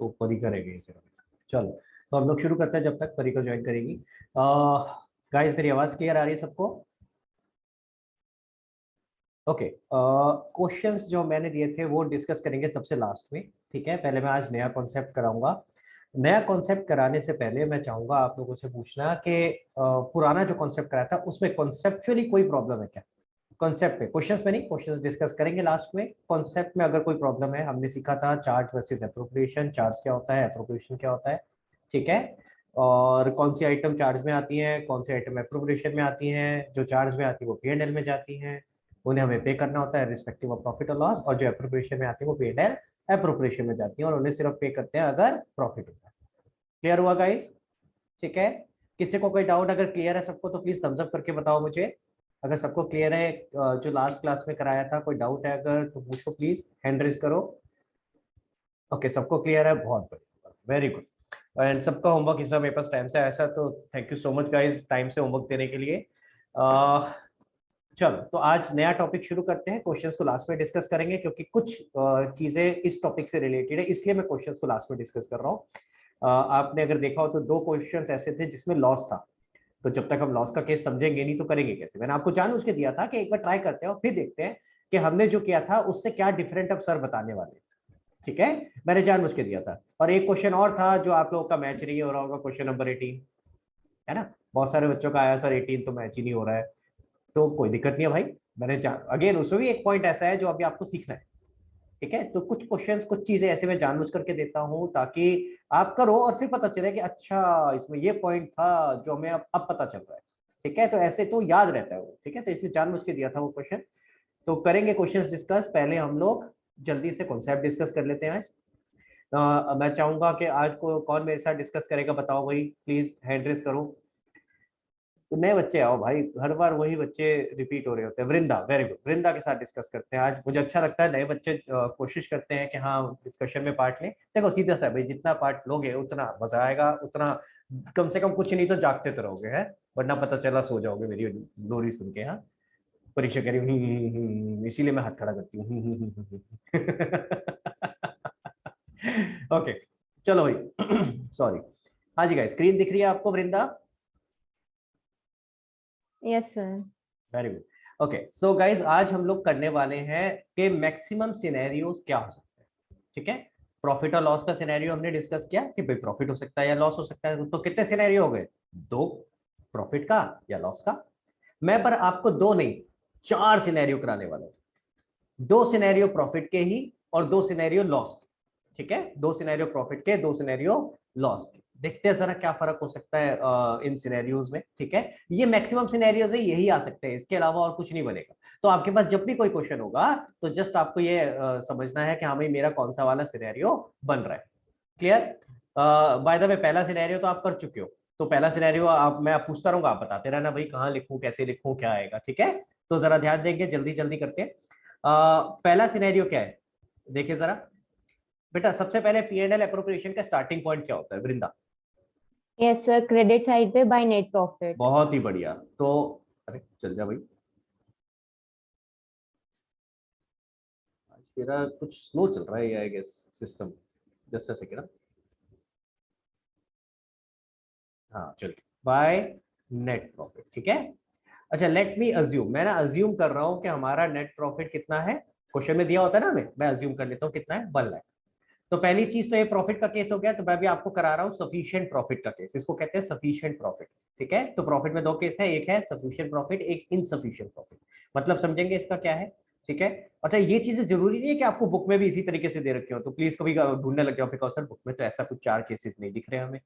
तो परी करेंगे इसे। चलो तो हम लोग शुरू करते हैं जब तक परी को ज्वाइन करेगी। गाइस मेरी आवाज क्लियर आ रही है सबको? ओके। क्वेश्चंस जो मैंने दिए थे वो डिस्कस करेंगे सबसे लास्ट में, ठीक है? पहले मैं आज नया कॉन्सेप्ट कराऊंगा। नया कॉन्सेप्ट कराने से पहले मैं चाहूंगा आप लोगों से पूछना कि पुराना जो कॉन्सेप्ट कराया था उसमें कॉन्सेप्चुअली कोई प्रॉब्लम है क्या? कॉन्सेप्ट में, क्वेश्चंस में नहीं, क्वेश्चंस डिस्कस करेंगे लास्ट में। कॉन्सेप्ट में अगर कोई प्रॉब्लम है, हमने सीखा था चार्ज वर्सेस एप्रोप्रिएशन, चार्ज क्या होता है, एप्रोप्रिएशन क्या होता है, ठीक है? और कौन सी आइटम चार्ज में आती हैं, कौन सी आइटम एप्रोप्रिएशन में आती हैं। जो चार्ज में आती है वो P&L में जाती हैं, उन्हें हमें पे करना होता है रिस्पेक्टिव ऑफ प्रॉफिट और लॉस। और जो एप्रोप्रिएशन में आती है वो P&L एप्रोप्रिएशन में जाती है और उन्हें सिर्फ पे करते हैं अगर प्रॉफिट होता है। क्लियर हुआ गाइस? ठीक है। किसी को कोई डाउट? अगर क्लियर है सबको तो प्लीज थम्स अप करके बताओ मुझे। अगर सबको क्लियर है, जो लास्ट क्लास में कराया था, कोई डाउट है अगर तो पूछो प्लीज, हैंड रेज करो। ओके, सबको क्लियर है, बहुत बढ़िया, वेरी गुड। एंड सबका होमवर्क इस बार मेरे पास टाइम से आया था, तो thank you so much guys time से होमवर्क देने के लिए। चलो तो आज नया टॉपिक शुरू करते हैं। क्वेश्चंस को लास्ट में डिस्कस करेंगे क्योंकि कुछ चीजें इस टॉपिक से रिलेटेड है, इसलिए मैं क्वेश्चंस को लास्ट में डिस्कस कर रहा हूँ। आपने अगर देखा हो तो दो क्वेश्चंस ऐसे थे जिसमें लॉस था, तो जब तक हम लॉस का केस समझेंगे नहीं तो करेंगे कैसे? मैंने आपको जानबूझ के दिया था कि एक बार ट्राई करते हैं और फिर देखते हैं कि हमने जो किया था उससे क्या डिफरेंट अब सर बताने वाले, ठीक है? मैंने जानबूझ के दिया था। और एक क्वेश्चन और था जो आप लोगों का मैच नहीं हो रहा होगा, क्वेश्चन नंबर 18, है ना? बहुत सारे बच्चों का आया सर 18 तो मैच ही नहीं हो रहा है, तो कोई दिक्कत नहीं है भाई। मैंने अगेन उसमें भी एक पॉइंट ऐसा है जो अभी आपको सीखना है, ठीक है? तो कुछ क्वेश्चंस, कुछ चीजें ऐसे मैं जानबूझ करके देता हूं ताकि आप करो और फिर पता चले कि अच्छा इसमें ये पॉइंट था जो हमें अब पता चल रहा है, ठीक है? तो ऐसे तो याद रहता है वो, ठीक है? तो इसलिए जानबूझ के दिया था वो क्वेश्चन। तो करेंगे क्वेश्चंस डिस्कस। पहले हम लोग जल्दी से कॉन्सेप्ट डिस्कस कर लेते हैं आज। मैं चाहूंगा कि आज को कौन मेरे साथ डिस्कस करेगा, बताओ भाई, प्लीज हैंड रेस करो। तो नए बच्चे आओ भाई, हर बार वही बच्चे रिपीट हो रहे होते हैं। वृंदा, वेरी गुड, वृंदा के साथ डिस्कस करते हैं आज। मुझे अच्छा लगता है नए बच्चे कोशिश करते हैं कि हाँ डिस्कशन में पार्ट लें। देखो सीधा सा है भाई, जितना पार्ट लोगे उतना मजा आएगा, उतना कम से कम कुछ नहीं तो जागते तो रहोगे, है? वरना पता चला सो जाओगे मेरी लोरी सुन के। हाँ, परीक्षा करी इसीलिए मैं हाथ खड़ा करती हूँ। ओके, चलो भाई। सॉरी। हाँ जी गाइस, स्क्रीन दिख रही है आपको Vrinda? Yes sir. Very good. Okay so guys, आज हम लोग करने वाले हैं कि मैक्सिमम सिनेरियोज क्या हो सकते हैं, ठीक है? प्रॉफिट और लॉस का सिनेरियो हमने डिस्कस किया कि भाई प्रॉफिट हो सकता है या लॉस हो सकता है। तो कितने सिनेरियो हो गए? दो, प्रॉफिट का या लॉस का। मैं पर आपको दो नहीं, चार सिनेरियो कराने वाला हूं। दो सिनेरियो प्रॉफिट के ही और दो सिनेरियो लॉस के, ठीक है? दो सिनेरियो प्रॉफिट के, दो सिनेरियो लॉस के। देखते हैं जरा क्या फर्क हो सकता है इन सिनेरियोज में, ठीक है? ये मैक्सिमम सिनेरियोज है, यही आ सकते हैं, इसके अलावा और कुछ नहीं बनेगा। तो आपके पास जब भी कोई क्वेश्चन होगा तो जस्ट आपको ये समझना है कि हाँ भाई मेरा कौन सा वाला सिनेरियो बन रहा है। क्लियर? बाय द वे, पहला सिनेरियो तो आप कर चुके हो, तो पहला सिनेरियो आप, मैं आप पूछता रहूंगा, आप बताते रहना भाई कहाँ लिखूं, कैसे लिखूं, क्या आएगा, ठीक है? तो जरा ध्यान देंगे, जल्दी जल्दी करते हैं। पहला सिनेरियो क्या है, देखिए जरा। बेटा सबसे पहले P&L एप्रोप्रिएशन का स्टार्टिंग पॉइंट क्या होता है वृंदा? यस सर, क्रेडिट साइड पे बाय नेट प्रॉफिट। बहुत ही बढ़िया। तो अरे चल जा भाई, आज मेरा कुछ स्लो चल रहा है I guess system. Just a second. हाँ चल, बाय नेट प्रॉफिट, ठीक है? अच्छा लेट मी अज्यूम, मैं ना अज्यूम कर रहा हूं कि हमारा नेट प्रॉफिट कितना है। क्वेश्चन में दिया होता है ना हमें, मैं अज्यूम कर लेता हूँ कितना है, 1 लाख। तो पहली चीज तो ये प्रॉफिट का केस हो गया, तो मैं भी आपको करा रहा हूँ सफिशिएंट प्रॉफिट का केस, इसको कहते हैं सफिशिएंट प्रॉफिट, ठीक है? तो प्रॉफिट में दो केस है, एक है सफिशिएंट प्रॉफिट, एक इनसफिशिएंट प्रॉफिट। मतलब समझेंगे इसका क्या है, ठीक है? अच्छा ये चीजें जरूरी नहीं है कि आपको बुक में भी इसी तरीके से दे रखे हो, तो प्लीज कभी ढूंढने लग जाओ बिकॉज सर बुक में तो ऐसा कुछ चार केसेस नहीं दिख रहे हमें।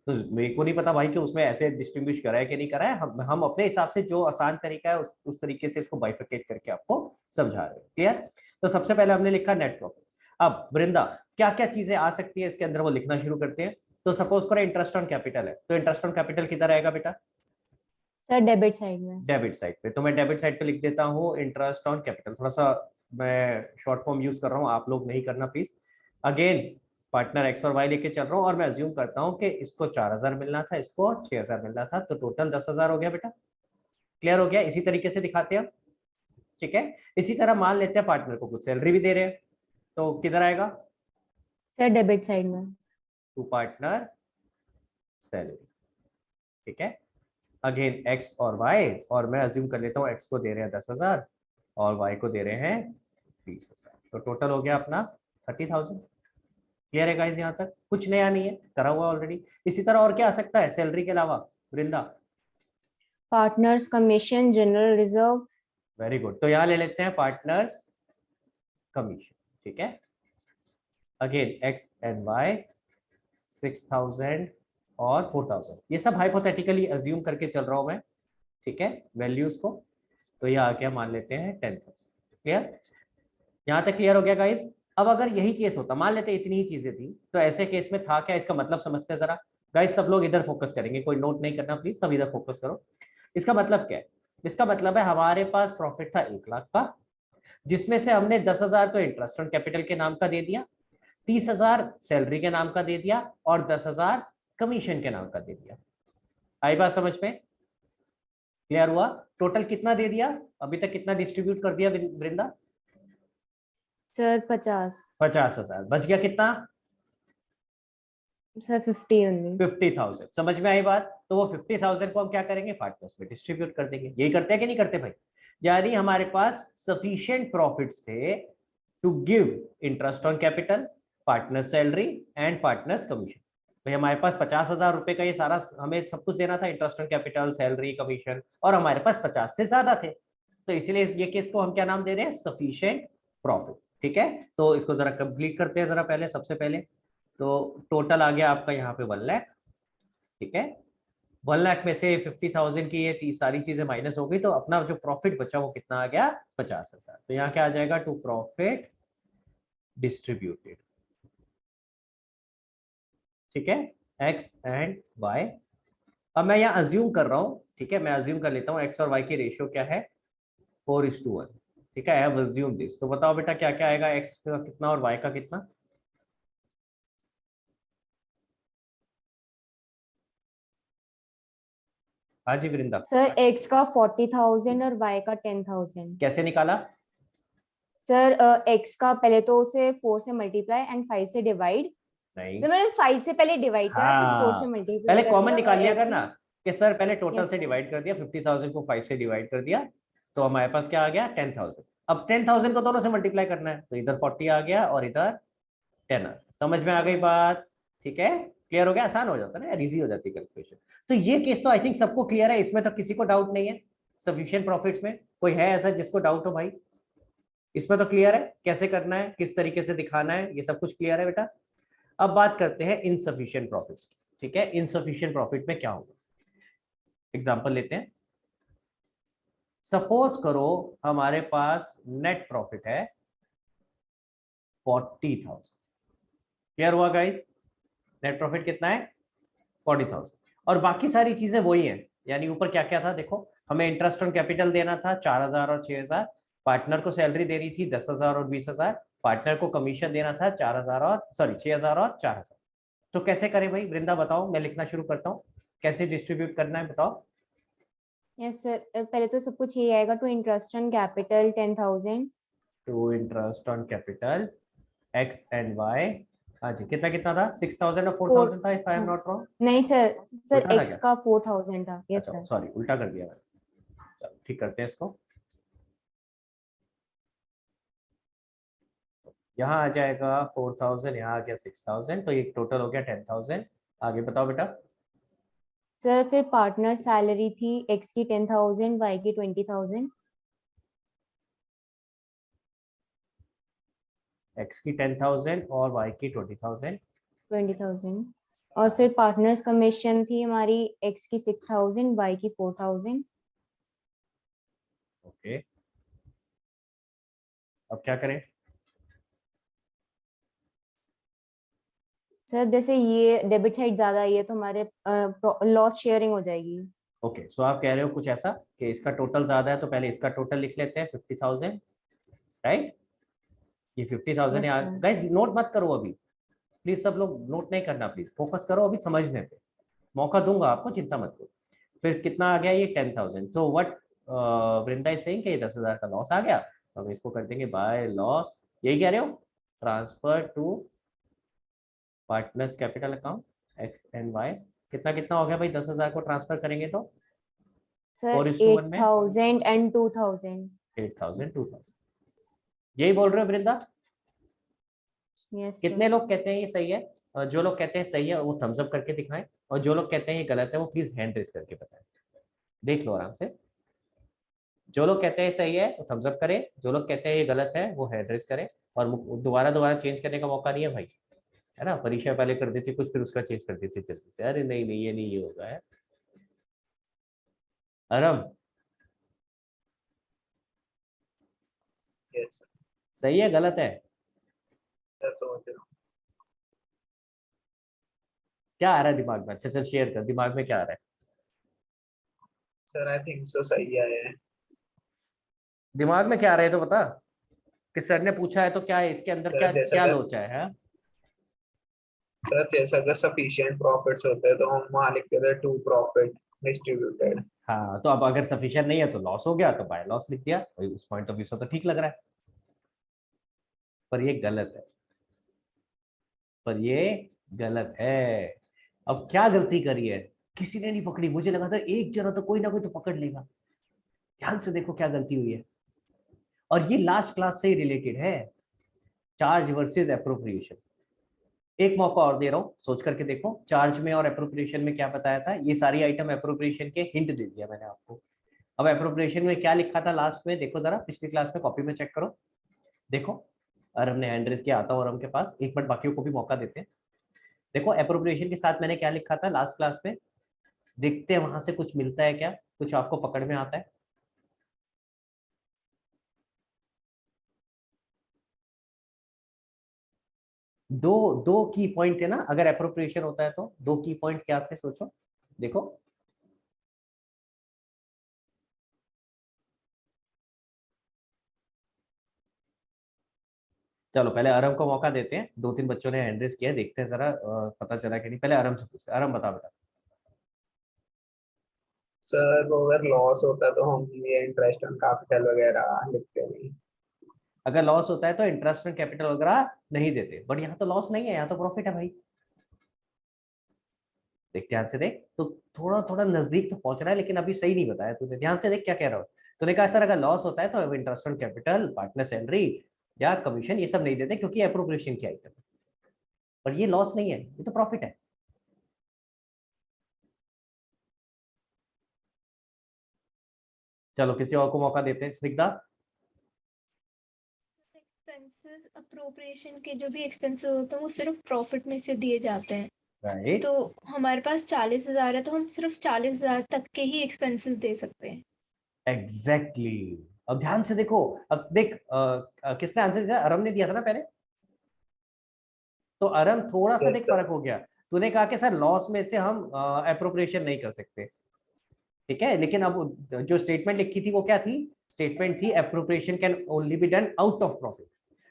तो मेरे को नहीं पता भाई कि उसमें ऐसे डिस्टिंग्विश करा है कि नहीं करा है। हम अपने हिसाब से जो आसान तरीका है उस तरीके से इसको बाइफरकेट करके आपको समझा रहे हैं। क्लियर? तो सबसे पहले हमने लिखा नेट प्रॉफिट। अब वृंदा, क्या क्या चीजें आ सकती है इसके अंदर वो लिखना शुरू करते हैं। तो सपोज करो इंटरेस्ट ऑन कैपिटल है, तो इंटरेस्ट ऑन कैपिटल किधर आएगा बेटा? सर डेबिट साइड में। डेबिट साइड पे। तो मैं डेबिट साइड पे लिख देता हूँ इंटरेस्ट ऑन कैपिटल। थोड़ा सा मैं शॉर्ट फॉर्म यूज कर रहा हूँ, आप लोग नहीं करना प्लीज। अगेन पार्टनर एक्स और वाई लेके चल रहा हूँ और मैं अज्यूम करता हूँ कि इसको 4,000 मिलना था, इसको 6,000 मिलना था, तो टोटल 10,000 हो गया बेटा। क्लियर हो गया? इसी तरीके से दिखाते हैं, ठीक है? इसी तरह मान लेते हैं पार्टनर को कुछ सैलरी भी दे रहे हैं, तो किधर आएगा? सर डेबिट साइड में। टू पार्टनर सैलरी, ठीक है। अगेन एक्स और वाई, और मैं अज्यूम कर लेता हूँ एक्स को दे रहे हैं 10,000 और वाई को दे रहे हैं 20,000, तो टोटल हो गया अपना 30,000। क्लियर है गाइस? यहाँ तक कुछ नया नहीं है, करा हुआ ऑलरेडी। इसी तरह और क्या आ सकता है सैलरी के अलावा Vrinda? Partners commission, general reserve. Very good, तो यहाँ ले लेते हैं पार्टनर्स कमीशन, ठीक है। अगेन एक्स एंड वाई 6,000 और 4,000, ये सब हाइपोथेटिकली अज्यूम करके चल रहा हूं मैं, ठीक है, वैल्यूज को। तो ये आ गया, मान लेते हैं 10,000। क्लियर? यहाँ तक क्लियर हो गया गाइस? अब अगर यही केस होता, मान लेते इतनी ही चीजें थी, तो ऐसे केस में था क्या, इसका मतलब समझते हैं जरा। गाइस सब लोग इधर फोकस करेंगे, कोई नोट नहीं करना प्लीज, सब इधर फोकस करो। इसका मतलब क्या है? इसका मतलब है हमारे पास प्रॉफिट था 1,00,000 का, जिसमें से हमने 10,000 तो इंटरेस्ट ऑन कैपिटल के नाम का दे दिया, 30,000 सैलरी के नाम का दे दिया, और 10,000 कमीशन के नाम का दे दिया। आई बात समझ में? क्लियर हुआ? टोटल कितना दे दिया अभी तक, कितना डिस्ट्रीब्यूट कर दिया वृंदा? सर 50। 50,000 बच गया कितना? Sir 50 only. 50,000। समझ में आई बात? तो वो 50,000 को हम क्या करेंगे, पार्टनर्स में डिस्ट्रीब्यूट कर देंगे। यही करते हैं कि नहीं करते भाई? यानी हमारे पास सफिशिएंट प्रॉफिट्स थे to give interest on capital, partner salary and partners commission. भाई हमारे पास 50,000 रुपए का ये सारा हमें सब कुछ देना था, interest on capital, salary, commission, और हमारे पास 50 से ज्यादा थे, तो इसलिए ये केस को हम क्या नाम दे रहे हैं, सफिशिएंट प्रॉफिट। ठीक है, तो इसको जरा कंप्लीट करते हैं जरा पहले, सबसे पहले तो टोटल आ गया आपका यहाँ पे 1,00,000, ठीक है। 1,00,000 में से 50,000 की ये सारी चीजें माइनस हो गई, तो अपना जो प्रॉफिट बचा वो कितना आ गया, 50,000। तो यहाँ क्या आ जाएगा, टू प्रॉफिट डिस्ट्रीब्यूटेड, ठीक है, एक्स एंड वाई। अब मैं यहाँ अज्यूम कर रहा हूँ, ठीक है, मैं अज्यूम कर लेता हूँ एक्स और वाई की रेशियो क्या है, 4:1, ठीक है। I have assume this. तो बताओ बेटा क्या क्या आएगा, एक्स का कितना और वाई का कितना? हाँ जी वृंदा। सर एक्स का 40,000 और वाई का 10,000। कैसे निकाला? सर एक्स का पहले तो उसे 4 से मल्टीप्लाई एंड 5 से डिवाइड। नहीं, तो मैंने 5 से पहले डिवाइड करा, फिर 4 से हाँ, मल्टीप्लाई पहले कर कॉमन दिया और निकाल लिया ऐसे। करना, कि सर पहले टोटल यस से सर। डिवाइड कर दिया, 50,000 को 5 से डिवाइड कर दिया, तो हमारे पास क्या आ गया, 10,000। अब 10,000 को दोनों से मल्टीप्लाई करना है, तो इधर 40 आ गया और इधर 10 आ गया। समझ में आ गई बात? ठीक है, क्लियर हो गया? आसान हो जाता है ना यार, इजी हो जाती है कैलकुलेशन। तो ये केस तो आई थिंक सबको क्लियर है, इसमें तो किसी को डाउट नहीं है। सफिशिएंट प्रॉफिट्स में कोई है ऐसा जिसको डाउट हो भाई? इसमें तो क्लियर है कैसे करना है, किस तरीके से दिखाना है, ये सब कुछ क्लियर है बेटा। अब बात करते हैं इनसफिशिएंट प्रॉफिट्स की, ठीक है। इनसफिशिएंट प्रॉफिट में क्या होगा, एग्जांपल लेते हैं। सपोज करो हमारे पास नेट प्रॉफिट है 40,000। क्लियर हुआ गाइस? नेट प्रॉफिट कितना है, 40,000, और बाकी सारी चीजें वही हैं। यानी ऊपर क्या क्या था देखो, हमें इंटरेस्ट ऑन कैपिटल देना था 4,000 और 6,000, पार्टनर को सैलरी देनी थी 10,000 और 20,000, पार्टनर को कमीशन देना था 4,000 और 6,000 और 4,000। तो कैसे करें भाई वृंदा, बताओ, मैं लिखना शुरू करता हूँ, कैसे डिस्ट्रीब्यूट करना है बताओ। यस सर, पहले तो सब कुछ यही आएगा। To interest on capital 10,000। To interest on capital x and y, हाँ जी, कितना कितना था, 6,000 और 4। 4,000 था, if I am not wrong. नहीं सर, सर उल्टा था एक्स क्या? का 4,000 था। यस अच्छा सर। सॉरी, उल्टा कर दिया मैंने। चलो ठीक करते हैं इसको। यहाँ आ जाएगा 4,000, यहाँ आ गया 6,000, तो ये टोटल हो गया 10,000। आगे बताओ बेटा। सर फिर पार्टनर सैलरी थी एक्स की 10,000, वाई की 20,000। एक्स की 10,000 और वाई की 20,000। 20,000। और फिर पार्टनर्स कमीशन थी हमारी एक्स की 6,000, वाई की 4,000। ओके, अब क्या करें? सर जैसे ये डेबिट साइड ज्यादा है, ये तो हमारे लॉस शेयरिंग हो जाएगी। ओके, सो आप कह रहे हो कुछ ऐसा कि इसका टोटल ज्यादा है, तो पहले इसका टोटल लिख लेते हैं 50,000, राइट। ये 50,000 यस है। सर। गाइस नोट मत करो अभी, प्लीज सब लोग नोट नहीं करना, प्लीज फोकस करो अभी समझने पे, मौका दूंगा आपको, चिंता मत करो। फिर कितना आ गया, ये 10,000। तो व्हाट वृंदा इज सेइंग कि 10,000 का लॉस आ गया, तो हम इसको कर देंगे बाय लॉस, यही कह रहे हो, transfer to partners capital account x and y, कितना कितना हो गया भाई? 10,000 को ट्रांसफर करेंगे तो सर 4:1 में 8,000 and 2,000। 8,000 2,000, यही बोल रहे हो वृंदा? यस कितने सर। लोग कहते हैं ये सही है? और जो लोग कहते हैं सही है वो थम्स अप करके दिखाएं, और जो लोग कहते हैं ये गलत है वो प्लीज हैंड रेज करके बताएं। देख लो आराम से, जो लोग कहते हैं सही है वो थम्स अप करें, जो लोग कहते हैं ये गलत है वो हैंड रेज करें। और दोबारा दोबारा चेंज करने का मौका नहीं है भाई, है ना? परीक्षा पहले कर देती कुछ, फिर उसका चेंज कर देती जल्दी से, अरे नहीं नहीं ये नहीं, ये होगा है। आराम यस सही है गलत है? सर, समझ रहा हूँ। क्या आ रहा है दिमाग में? अच्छा चल शेयर कर, दिमाग में क्या आ रहा है? सर आई थिंक सो सही है। दिमाग में क्या आ रहा है तो बता, कि सर ने पूछा है तो क्या है इसके अंदर, क्या सर जैसे क्या अगर लोचा है? सर जैसे अगर सफिशिएंट प्रॉफिट्स होते हैं तो हम वहाँ लिखते थे टू प्रॉफिट डिस्ट्रीब्यूटेड। हाँ तो अब अगर सफिशिएंट नहीं है तो लॉस हो गया, तो बाय लॉस लिख दिया, भाई उस पॉइंट ऑफ व्यू से तो ठीक लग रहा है, पर ये गलत है, पर ये गलत है। अब क्या गलती करी है? किसी ने नहीं पकड़ी, मुझे लगा था एक जना तो कोई ना कोई तो पकड़ लेगा। ध्यान से देखो क्या गलती हुई है, और ये लास्ट क्लास से ही रिलेटेड है, चार्ज वर्सेस एप्रोप्रिएशन। एक मौका और दे रहा हूँ, सोच करके देखो चार्ज में और एप्रोप्रिएशन में क्या बताया था। ये सारी आइटम एप्रोप्रिएशन के हिंट दे दिया मैंने आपको। अब एप्रोप्रिएशन में क्या लिखा था लास्ट में, देखो जरा पिछली क्लास में कॉपी में चेक करो, देखो। और हमने हैंड रेज किया, आता हूँ और हम के पास एक मिनट, बाकियों को भी मौका देते हैं। देखो एप्रोप्रिएशन के साथ मैंने क्या लिखा था लास्ट क्लास में, देखते हैं वहां से कुछ मिलता है क्या, कुछ आपको पकड़ में आता है? दो दो की पॉइंट है ना, अगर एप्रोप्रिएशन होता है तो दो की पॉइंट क्या थे सोचो, देखो। चलो पहले आराम को मौका देते हैं, दो तीन बच्चों ने हैंड रेज किया, देखते हैं जरा पता चला कि नहीं। पहले आराम से पूछते हैं, आराम बता बेटा। सर वो अगर लॉस होता है तो हम ये इंटरेस्ट ऑन कैपिटल वगैरह लिखते नहीं। अगर लॉस होता है तो इंटरेस्ट एंड कैपिटल वगैरह नहीं देते, बट यहाँ तो लॉस नहीं है, यहाँ तो प्रॉफिट है भाई। देख ध्यान से देख, तो थोड़ा थोड़ा नजदीक तो पहुंच रहा है, लेकिन अभी सही नहीं बताया तूने। ध्यान से देख क्या कह रहा हो। तूने कहा सर अगर लॉस होता है तो interest on capital, partner salary या कमीशन ये सब नहीं देते क्योंकि एप्रोप्रिएशन की आइटम, पर ये लॉस नहीं है, ये तो प्रॉफिट है। चलो किसी और को मौका देते हैं, स्निग्धा। एक्सपेंसेस अप्रोप्रिएशन के जो भी एक्सपेंसेस होते हैं वो सिर्फ प्रॉफिट में से दिए जाते हैं। राइट, तो हमारे पास 40,000 है तो हम सिर्फ 40,000 तक के ही एक्सपेंसेस दे सकते हैं। एग्जैक्टली। अब ध्यान से देखो, अब देख किसने आंसर दिया? अरम ने दिया था ना पहले, तो अरम थोड़ा सा यस देख सर। फर्क हो गया। तूने कहा कि सर लॉस में से हम अप्रोप्रिएशन नहीं कर सकते, ठीक है, लेकिन अब जो स्टेटमेंट लिखी थी वो क्या थी? स्टेटमेंट थी appropriation can only be done out of profit.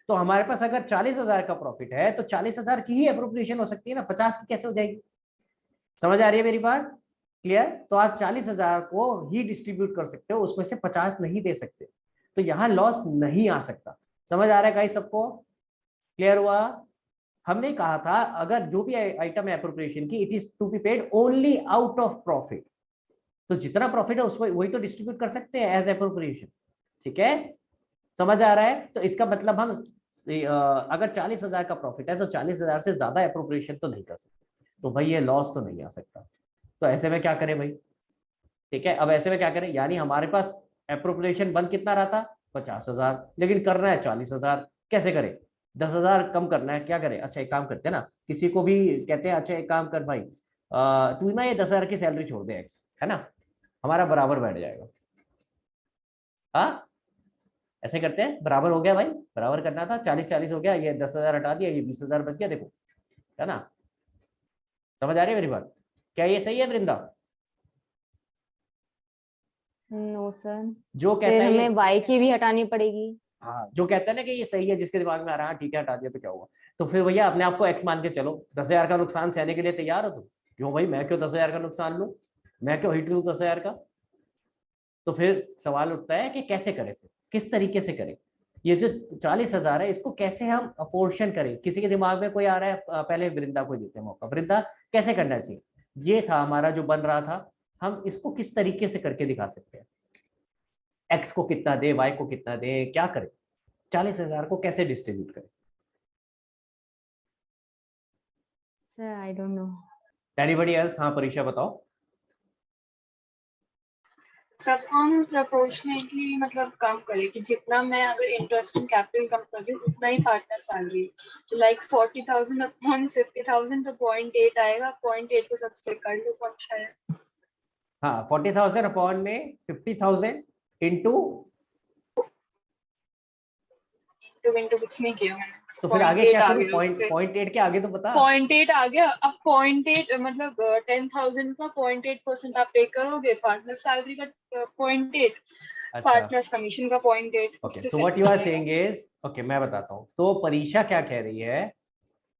तो हमारे पास अगर 40,000 का प्रॉफिट है तो 40,000 की ही अप्रोप्रिएशन हो सकती है ना, 50 की कैसे हो जाएगी? समझ आ रही है मेरी बात? क्लियर? तो आप 40,000 को ही डिस्ट्रीब्यूट कर सकते हो, उसमें से 50 नहीं दे सकते, तो यहाँ लॉस नहीं आ सकता। समझ आ रहा है गाइस सबको? क्लियर हुआ? हमने कहा था अगर जो भी आइटम है एप्रोप्रिएशन की, it is to be paid only out of profit, तो जितना प्रॉफिट है उसको वही तो डिस्ट्रीब्यूट कर सकते हैं एज एप्रोप्रिएशन, ठीक है? समझ आ रहा है? तो इसका मतलब हम अगर 40,000 का प्रॉफिट है तो 40,000 से ज्यादा एप्रोप्रिएशन तो नहीं कर सकते, तो भाई ये लॉस तो नहीं आ सकता। तो ऐसे में क्या करें भाई? ठीक है, अब ऐसे में क्या करें, यानी हमारे पास एप्रोप्रिएशन बन कितना रहा था? 50,000, लेकिन करना है 40,000। कैसे करें? 10,000 कम करना है, क्या करें? अच्छा एक काम करते हैं ना, किसी को भी कहते हैं, अच्छा एक काम कर भाई, तू ना ये 10,000 की सैलरी छोड़ दे एक्स, है ना, हमारा बराबर बैठ जाएगा। हाँ ऐसे करते हैं, बराबर हो गया भाई, बराबर करना था, 40-40 हो गया, ये 10,000 हटा दिया, ये 20,000 बच गया, देखो, है ना? समझ आ रही है मेरी बात? क्या ये सही है वृंदा? नो सर, जो कहता फिर है ये, हमें y की भी हटानी पड़ेगी। हाँ जो कहता है ना कि ये सही है, जिसके दिमाग में आ रहा है ठीक है हटा दिया तो क्या हुआ, तो फिर भैया अपने आप को एक्स मान के चलो। 10,000 का नुकसान सहने के लिए तैयार हो तुम? क्यों भाई, मैं क्यों 10,000 का नुकसान लूं, मैं क्यों हिट लूं 10,000 का? तो फिर सवाल उठता है कि कैसे करें, फिर किस तरीके से करें? ये जो 40,000 है इसको कैसे हम अपोर्शन करें। किसी के दिमाग में कोई आ रहा है? पहले वृंदा को देते हैं मौका। वृंदा, कैसे करना चाहिए? ये था हमारा जो बन रहा था, हम इसको किस तरीके से करके दिखा सकते हैं? एक्स को कितना दे, वाई को कितना दे, क्या करें? 40,000 को कैसे डिस्ट्रीब्यूट करें? Sir I don't know. Anybody else? हाँ परीक्षा बताओ। सबको हम प्रोपोर्शनेटली मतलब कम करें कि जितना मैं अगर इंटरेस्ट इन कैपिटल कम कर दूं उतना ही पार्टनर सैलरी। तो लाइक 40,000 अपॉन 50,000 तो 0.8 आएगा। 0.8 को सबसे कर लो कम शायद। हाँ 40,000 अपॉन में 50,000 इंटू इंटू कुछ नहीं किया मैंने। तो फिर आगे क्या करूं? गया उससे। 0.8 के आगे तो बता। 0.8 आ गया। अब 0.8 मतलब 10,000 का 0.8% आप पे करोगे। पार्टनर सैलरी का 0.8, अच्छा पार्टनर्स कमीशन का 0.8। Okay, so what you are saying is, okay मैं बताता हूँ। तो परीक्षा क्या कह रही है,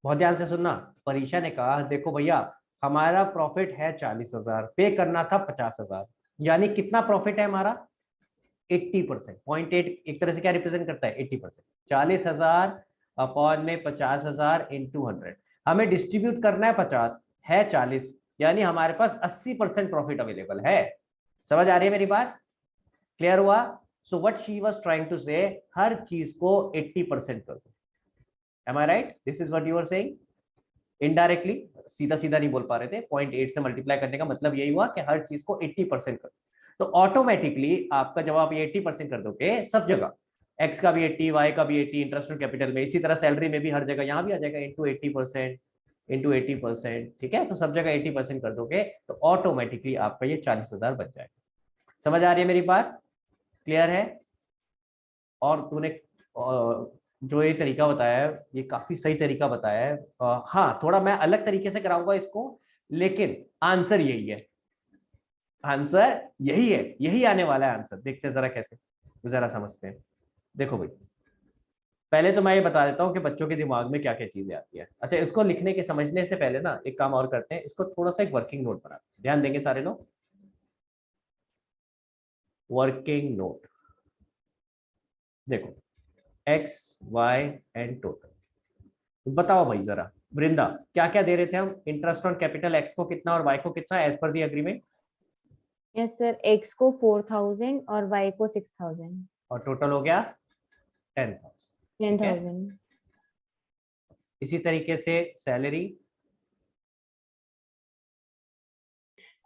बहुत ध्यान से सुनना। परीक्षा ने कहा देखो भैया, हमारा प्रॉफिट है 40,000, पे करना था 50,000, यानी कितना प्रॉफिट है हमारा? 80%। 0.8 एक तरह से क्या रिप्रेजेंट करता है? 80%। 40,000 अपॉन में 50,000 इंटू 100, हमें डिस्ट्रीब्यूट करना है 50, है 40, यानी हमारे पास 80% प्रॉफिट अवेलेबल है। समझ आ रही है मेरी बात? क्लियर हुआ? So what she was trying to say, हर चीज को 80% कर दो। Am I right? This is what you are saying. Indirectly, सीधा सीधा नहीं बोल पा रहे थे। 0.8 से मल्टीप्लाई करने का मतलब यही हुआ कि हर चीज को 80% कर दो। तो ऑटोमेटिकली आपका जब आप ये 80% कर दोगे सब जगह, एक्स का भी 80, वाई का भी 80, इंटरेस्ट ऑन कैपिटल में, इसी तरह सैलरी में भी हर जगह यहाँ भी आ जाएगा इंटू 80%, इंटू 80%। ठीक है, तो सब जगह 80% कर दोगे तो ऑटोमेटिकली आपका ये 40,000 बच जाएगा। समझ आ रही है मेरी बात? क्लियर है? और तूने जो ये तरीका बताया है ये काफी सही तरीका बताया है। हाँ थोड़ा मैं अलग तरीके से कराऊंगा इसको, लेकिन आंसर यही है। आंसर यही है, यही आने वाला है आंसर। देखते हैं जरा कैसे, जरा समझते हैं। देखो भाई, पहले तो मैं ये बता देता हूँ कि बच्चों के दिमाग में क्या क्या चीजें आती है। अच्छा, इसको लिखने के समझने से पहले ना एक काम और करते हैं, इसको थोड़ा सा एक वर्किंग नोट बनाते हैं। ध्यान देंगे सारे लोग। वर्किंग नोट देखो, एक्स वाई एंड टोटल। बताओ भाई जरा वृंदा, क्या क्या दे रहे थे हम? इंटरेस्ट ऑन कैपिटल एक्स को कितना और वाई को कितना as per the agreement? Yes sir, x को 4,000 और वाई को 6,000। और टोटल हो गया 10,000। 10,000। इसी तरीके से सैलरी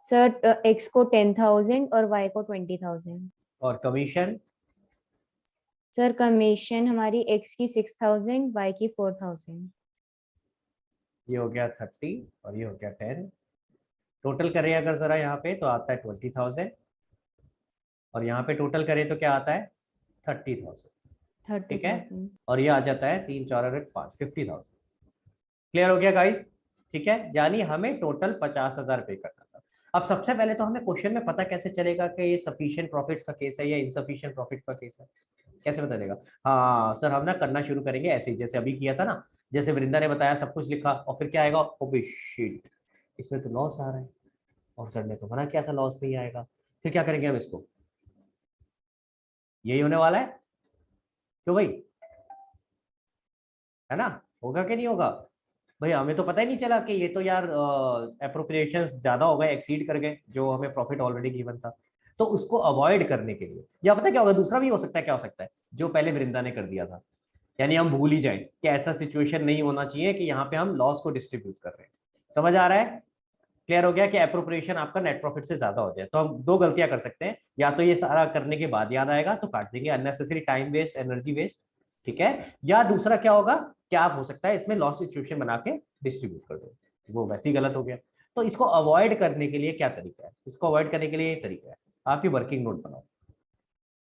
सर, एक्स को 10,000 और वाई को 20,000। और कमीशन सर, कमीशन हमारी एक्स की 6,000, वाई की 4,000। ये हो गया 30 और ये हो गया 10। टोटल करें अगर जरा यहाँ पे तो आता है 20,000 और यहाँ पे टोटल करें तो क्या आता है? 30,000। ठीक है, 30,000। और ये आ जाता है 3 4 और 5 50,000। क्लियर हो गया गाइस? ठीक है, यानी हमें टोटल 50,000 पे करना था। अब सबसे पहले तो हमें क्वेश्चन में पता कैसे चलेगा कि ये सफिशिएंट प्रॉफिट्स का केस है या इनसफिशिएंट प्रॉफिट का केस है? कैसे पता चलेगा? हाँ सर, हम ना करना शुरू करेंगे ऐसे ही जैसे अभी किया था ना। जैसे वृंदा ने बताया, सब कुछ लिखा और फिर क्या आएगा? ओबे शिट, इसमें तो लॉस आ रहा है और सर ने तो मना किया था लॉस नहीं आएगा। फिर क्या करेंगे हम इसको? यही होने वाला है क्यों भाई? है ना? होगा कि नहीं होगा? भाई हमें तो पता ही नहीं चला कि ये तो यार अप्रोप्रिएशंस ज्यादा हो गए, एक्सीड कर गए जो हमें प्रॉफिट ऑलरेडी गिवन था। तो उसको अवॉइड करने के लिए, या पता क्या होगा, दूसरा भी हो सकता है। क्या हो सकता है? जो पहले वृंदा ने कर दिया था, यानी हम भूल ही जाए कि ऐसा सिचुएशन नहीं होना चाहिए कि यहाँ पे हम लॉस को डिस्ट्रीब्यूट कर रहे हैं। समझ आ रहा है? क्लियर हो गया कि अप्रोप्रिएशन आपका नेट प्रॉफिट से ज्यादा हो जाए तो हम दो गलतियां कर सकते हैं। या तो ये सारा करने के बाद याद आएगा तो काट देंगे, unnecessary time waste, energy waste. ठीक है, या दूसरा क्या होगा, क्या आप हो सकता है इसमें लॉस सिचुएशन बना के डिस्ट्रीब्यूट कर दो, वो वैसे ही गलत हो गया। तो इसको अवॉइड करने के लिए क्या तरीका है? इसको अवॉइड करने के लिए ये तरीका है, आप ये वर्किंग नोट बनाओ।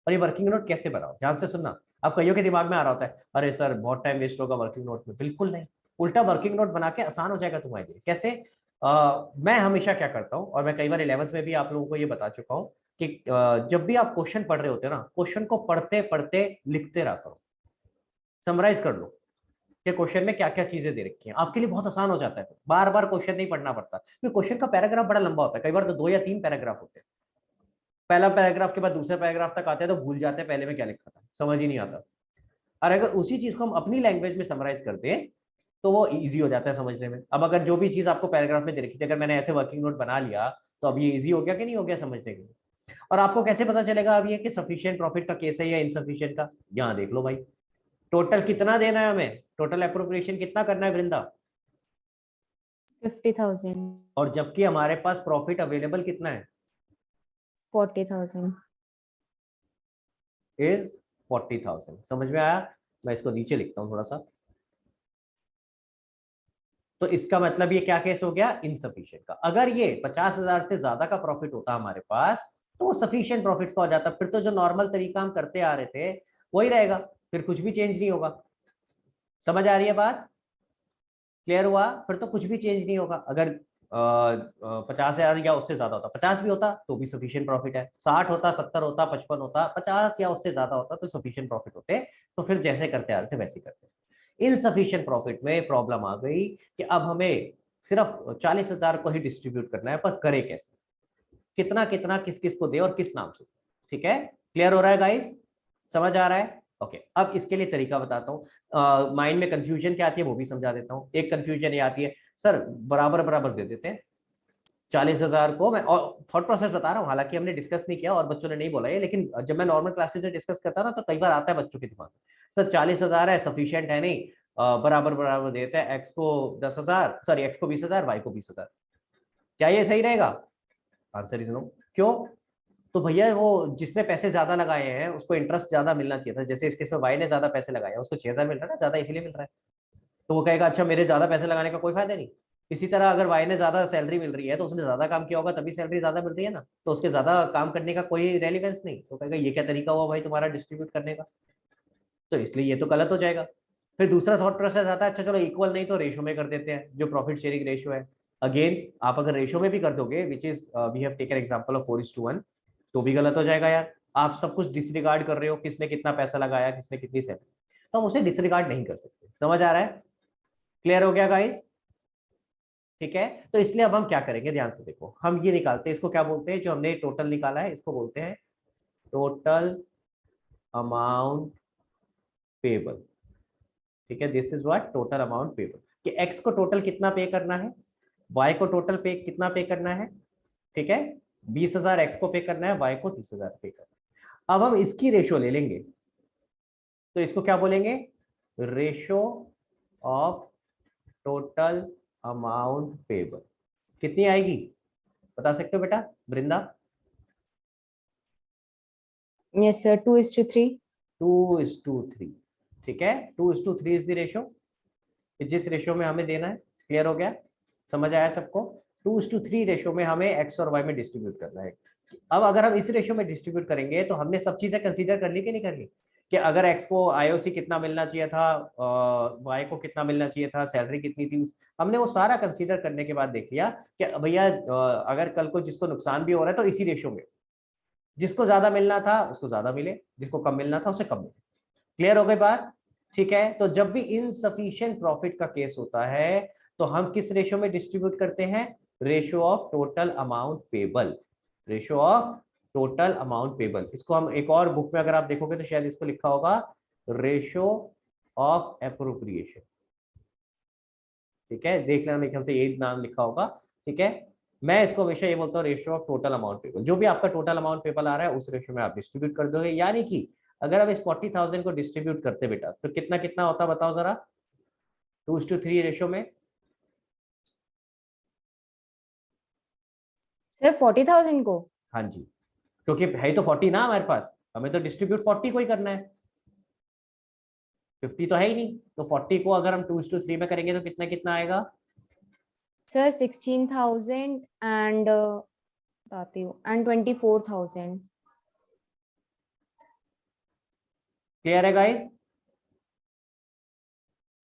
और ये वर्किंग नोट कैसे बनाओ, ध्यान से सुनना। अब कईयों के दिमाग में आ रहा होता है, अरे सर बहुत टाइम वेस्ट होगा वर्किंग नोट में। बिल्कुल नहीं, उल्टा वर्किंग नोट बना के आसान हो जाएगा तुम्हारे लिए। कैसे? मैं हमेशा क्या करता हूँ, और मैं कई बार 11th में भी आप लोगों को ये बता चुका हूँ कि जब भी आप क्वेश्चन पढ़ रहे होते हो ना, क्वेश्चन को पढ़ते पढ़ते लिखते रहा करो, समराइज कर लो कि क्वेश्चन में क्या क्या चीजें दे रखी हैं। आपके लिए बहुत आसान हो जाता है, बार बार क्वेश्चन नहीं पढ़ना पड़ता, क्योंकि क्वेश्चन का पैराग्राफ बड़ा लंबा होता है। कई बार तो 2 या 3 पैराग्राफ होते हैं। पहला पैराग्राफ के बाद दूसरे पैराग्राफ तक आते हैं तो भूल जाते हैं पहले में क्या लिखा था, समझ ही नहीं आता। और अगर उसी चीज को हम अपनी लैंग्वेज में समराइज कर दें तो वो इजी हो जाता है समझने में। अब अगर जो भी चीज आपको पैराग्राफ में दे रखी थी, अगर मैंने ऐसे वर्किंग नोट बना लिया तो अब ये इजी हो गया कि नहीं हो गया समझने के लिए। और आपको कैसे पता चलेगा अब ये कि सफिशिएंट प्रॉफिट का केस है या इनसफिशिएंट का? यहाँ देख लो भाई, टोटल कितना देना है हमें, टोटल अप्रोप्रिएशन कितना करना है वृंदा? 50,000, और जबकि हमारे पास प्रॉफिट अवेलेबल कितना है? 40,000। इज 40,000। समझ में आया? मैं इसको नीचे लिखता हूँ थोड़ा सा। तो इसका मतलब ये क्या केस हो गया? इनसफिशिएंट का। अगर ये 50,000 से ज्यादा का प्रॉफिट होता हमारे पास तो वो सफिशिएंट प्रॉफिट का हो जाता। फिर तो जो नॉर्मल तरीका हम करते आ रहे थे वही रहेगा, फिर कुछ भी चेंज नहीं होगा। समझ आ रही है बात? क्लियर हुआ? फिर तो कुछ भी चेंज नहीं होगा। अगर 50,000 या उससे ज्यादा होता, 50 भी होता तो भी सफिशिएंट प्रॉफिट है, 60 होता, 70 होता, 55 होता, 50 या उससे ज्यादा होता तो सफिशिएंट प्रॉफिट होते। तो फिर जैसे करते आ रहे थे वैसे करते। इनसफिशिएंट प्रॉफिट में प्रॉब्लम आ गई कि अब हमें सिर्फ 40,000 को ही डिस्ट्रीब्यूट करना है, पर करे कैसे, कितना कितना किस किस को दे और किस नाम से। ठीक है, क्लियर हो रहा है गाइस? समझ आ रहा है? ओके, अब इसके लिए तरीका बताता हूँ। माइंड में कंफ्यूजन क्या आती है वो भी समझा देता हूँ। एक कंफ्यूजन ये आती है, सर बराबर बराबर दे देते हैं 40,000 को। मैं और थॉट प्रोसेस बता रहा हूँ, हालांकि हमने डिस्कस नहीं किया और बच्चों ने नहीं बोला ये, लेकिन जब मैं नॉर्मल क्लासेस में डिस्कस करता ना तो कई बार आता है बच्चों के दिमाग में, सर 40,000 है, सफिशियंट है नहीं, बराबर बराबर देते हैं, एक्स को 10,000, सॉरी एक्स को 20,000, वाई को 20,000। क्या ये सही रहेगा? Answer is no. क्यों? तो भैया वो जिसने पैसे ज्यादा लगाए हैं उसको इंटरेस्ट ज्यादा मिलना चाहिए था। जैसे इस केस में वाई ने ज्यादा पैसे लगाए हैं, उसको 6,000 मिल रहा है ना, ज्यादा इसीलिए मिल रहा है। तो वो कहेगा अच्छा मेरे ज्यादा पैसे लगाने का कोई फायदा नहीं। इसी तरह अगर वाई ने ज्यादा सैलरी मिल रही है तो उसने ज्यादा काम किया होगा तभी सैलरी ज्यादा मिल रही है ना, तो उसके ज्यादा काम करने का कोई रेलिवेंस नहीं। तो कहेगा ये क्या तरीका हुआ भाई तुम्हारा डिस्ट्रीब्यूट करने का, तो इसलिए ये तो गलत हो जाएगा। फिर दूसरा थॉट प्रोसेस आता है, अच्छा चलो इक्वल नहीं तो रेशो में कर देते हैं, जो प्रॉफिट शेयरिंग रेशो है। अगेन आप अगर रेशो में भी कर दोगे, which is we have taken example of 4:1, तो भी गलत हो जाएगा यार। आप सब कुछ डिसरिगार्ड कर रहे हो, किसने कितना पैसा लगाया, किसने कितनी सैलरी, तो हम उसे डिसरिगार्ड नहीं कर सकते। समझ आ रहा है? क्लियर हो गया गाइस? ठीक है, तो इसलिए अब हम क्या करेंगे, ध्यान से देखो। हम ये निकालते हैं, इसको क्या बोलते हैं, जो हमने टोटल निकाला है इसको बोलते हैं टोटल अमाउंट पेबल। ठीक है, this is what total amount payable, कि एक्स को टोटल कितना पे करना है, वाई को टोटल पे कितना पे करना है। ठीक है, 20,000 एक्स को पे करना है, वाई को 30,000 पे करना है। अब हम इसकी रेशो ले लेंगे, तो इसको क्या बोलेंगे, ratio of total amount payable. कितनी आएगी बता सकते हो बेटा वृंदा? Yes sir, 2:3। 2:3। ठीक है, 2:3 इज द रेशो जिस रेशो में हमें देना है। क्लियर हो गया? समझ आया सबको? 2:3 रेशो में हमें एक्स और वाई में डिस्ट्रीब्यूट करना है। अब अगर हम इस रेशो में डिस्ट्रीब्यूट करेंगे तो हमने सब चीजें कंसीडर कर ली कि नहीं कर ली, कि अगर एक्स को आईओसी कितना मिलना चाहिए था, वाई को कितना मिलना चाहिए था, सैलरी कितनी थी, हमने वो सारा कंसीडर करने के बाद देख लिया कि भैया अगर कल को जिसको नुकसान भी हो रहा है तो इसी रेशो में जिसको ज्यादा मिलना था उसको ज्यादा मिले, जिसको कम मिलना था उसे कम मिले। क्लियर हो गई बात? ठीक है, तो जब भी इनसफिशिएंट प्रॉफिट का केस होता है तो हम किस रेशो में डिस्ट्रीब्यूट करते हैं, ratio of total amount payable. Ratio of total amount payable, इसको हम एक और बुक में अगर आप देखोगे तो शायद इसको लिखा होगा रेशो ऑफ एप्रोप्रिएशन। ठीक है, देख लेना, मेरे ख्याल से यही नाम लिखा होगा। ठीक है, मैं इसको हमेशा ये बोलता हूँ ratio of total amount payable. जो भी आपका टोटल अमाउंट पेबल आ रहा है उस रेशो में आप डिस्ट्रीब्यूट कर दोगे। यानी कि अगर आप इस 40,000 को डिस्ट्रीब्यूट करते बेटा तो कितना कितना होता बताओ जरा 2:3 रेशो में? सर 40,000 को? हाँ जी, क्योंकि है तो 40 ना हमारे पास, हमें तो डिस्ट्रीब्यूट 40 को ही करना है, 50 तो है ही नहीं। तो 40 को अगर हम 2:3 में करेंगे तो कितना कितना आएगा? सर 16,000 एंड बताती हूँ, एंड 24,000। क्लियर है गाइस?